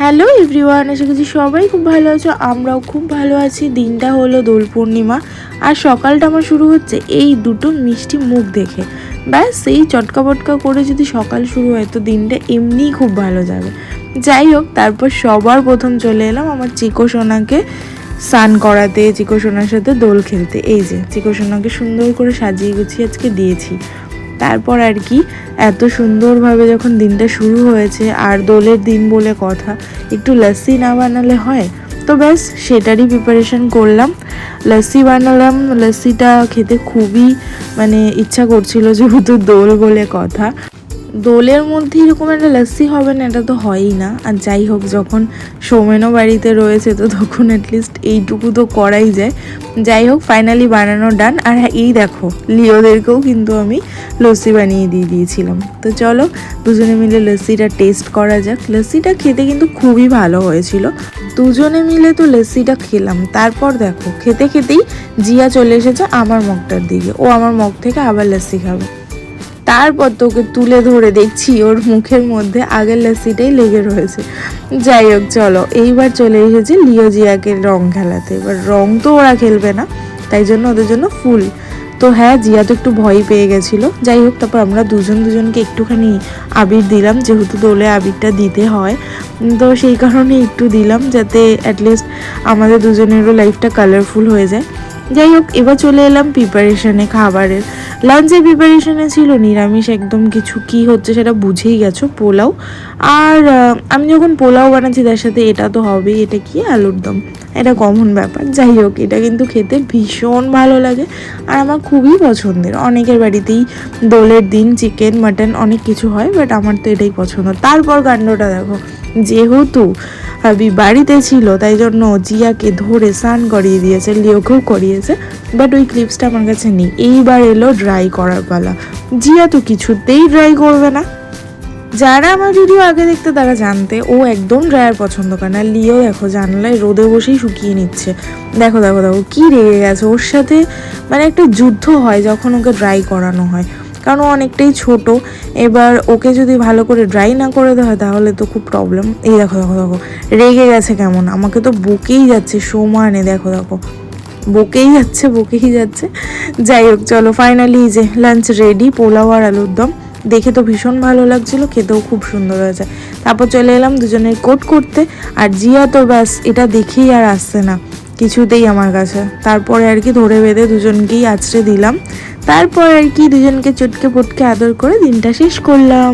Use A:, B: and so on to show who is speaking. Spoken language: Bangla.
A: হ্যালো এভরিওয়ান, আশা করছি সবাই খুব ভালো আছো। আমরাও খুব ভালো আছি। দিনটা হলো দোল পূর্ণিমা আর সকালটা আমার শুরু হচ্ছে এই দুটো মিষ্টি মুখ দেখে। ব্যাস সেই চটকা পটকা করে যদি সকাল শুরু হয় তো দিনটা এমনিই খুব ভালো যাবে। যাই হোক, তারপর সবার প্রথম চলে এলাম আমার চিকো সোনাকে স্নান করাতে, চিকো সোনার সাথে দোল খেলতে। এই যে চিকো সোনাকে সুন্দর করে সাজিয়ে গুছিয়ে আজকে দিয়েছি। তারপর আর কি এত সুন্দরভাবে যখন দিনটা শুরু হয়েছে, আর দোলের দিন বলে কথা, একটু লস্যি না বানালে হয়? তো ব্যাস সেটারই প্রিপারেশন করলাম, লস্যি বানালাম। লস্যিটা খেতে খুবই ইচ্ছা করছিল, যেহেতু দোল বলে কথা। দোলের মধ্যে এরকম একটা লস্যি হবে না, এটা তো হয়ই না। আর যাই হোক, যখন সৌমেনও বাড়িতে রয়েছে তো তখন অ্যাটলিস্ট এইটুকু তো করাই যায়। যাই হোক, ফাইনালি বানানো ডান। আর হ্যাঁ, এই দেখো লিওদেরকেও কিন্তু আমি লস্যি বানিয়ে দিয়েছিলাম। তো চলো দুজনে মিলে লস্যিটা টেস্ট করা যাক। লস্যিটা খেতে কিন্তু খুবই ভালো হয়েছিল। দুজনে মিলে তো লস্যিটা খেলাম। তারপর দেখো খেতে খেতেই জিয়া চলে এসেছে আমার মগটার দিকে। ও আমার মগ থেকে আবার লস্যি খাবে। তারপর তোকে তুলে ধরে দেখছি ওর মুখের মধ্যে আগের লস্যিটাই লেগে রয়েছে। যাই হোক, চলো এইবার চলে এসেছি লিও জিয়াকে রং খেলাতে। এবার রং তো ওরা খেলবে না, তাই জন্য ওদের জন্য ফুল। তো হ্যাঁ, জিয়া তো একটু ভয় পেয়ে গেছিলো। যাই হোক, তারপর আমরা দুজনকে একটুখানি আবির দিলাম, যেহেতু দোলে আবিরটা দিতে হয়। তো সেই কারণে একটু দিলাম, যাতে অ্যাটলিস্ট আমাদের দুজনেরও লাইফটা কালারফুল হয়ে যায়। যাই হোক, এবার চলে এলাম প্রিপারেশনে খাবারের। লাঞ্চের প্রিপারেশনে ছিল নিরামিষ একদম কিছু। কি হচ্ছে সেটা বুঝেই গেছো, পোলাও। আর আমি যখন পোলাও বানাচ্ছি তার সাথে এটা তো হবেই। এটা কি আলুর দম, এটা কমন ব্যাপার। যাই হোক, এটা কিন্তু খেতে ভীষণ ভালো লাগে আর আমার খুবই পছন্দের। অনেকের বাড়িতেই দোলের দিন চিকেন মাটন অনেক কিছু হয়, বাট আমার তো এটাই পছন্দ। তারপর কাণ্ডটা দেখো, যেহেতু হাবি বাড়িতে ছিল তাই জন্য জিয়াকে ধরে স্নান করিয়ে দিয়েছে, লিওকেও করিয়েছে। বাট ওই ক্লিপসটা আমার কাছে নেই। এইবার এলো ড্রাই করার পালা। জিয়া তো কিছুতেই ড্রাই করবে না। যারা আমার ভিডিও আগে দেখতে তারা জানতে ও একদম ড্রায়ার পছন্দ করে না। লিও দেখো জানলায় রোদে বসেই শুকিয়ে নিচ্ছে। দেখো দেখো দেখো কি রেগে গেছে ওর সাথে। একটা যুদ্ধ হয় যখন ওকে ড্রাই করানো হয়, কারণ ও অনেকটাই ছোট। এবার ওকে যদি ভালো করে ড্রাই না করে দেওয়া হয় তাহলে তো খুব প্রবলেম। এই দেখো দেখো দেখো রেগে গেছে কেমন, আমাকে তো বকেই যাচ্ছে সমানে। দেখো দেখো বকেই যাচ্ছে। যাই হোক, চলো ফাইনালি যে লাঞ্চ রেডি, পোলাও আর আলুর দম। দেখে তো ভীষণ ভালো লাগছিলো, খেতেও খুব সুন্দর হয়েছে। তারপর চলে এলাম দুজনের কোট করতে। আর জিয়া তো ব্যাস এটা দেখেই আর আসছে না কিছুতেই আমার কাছে। তারপরে আর কি ধরে বেঁধে দুজনকেই আছড়ে দিলাম। তারপর আর কি দুজনকে চটকে পটকে আদর করে দিনটা শেষ করলাম।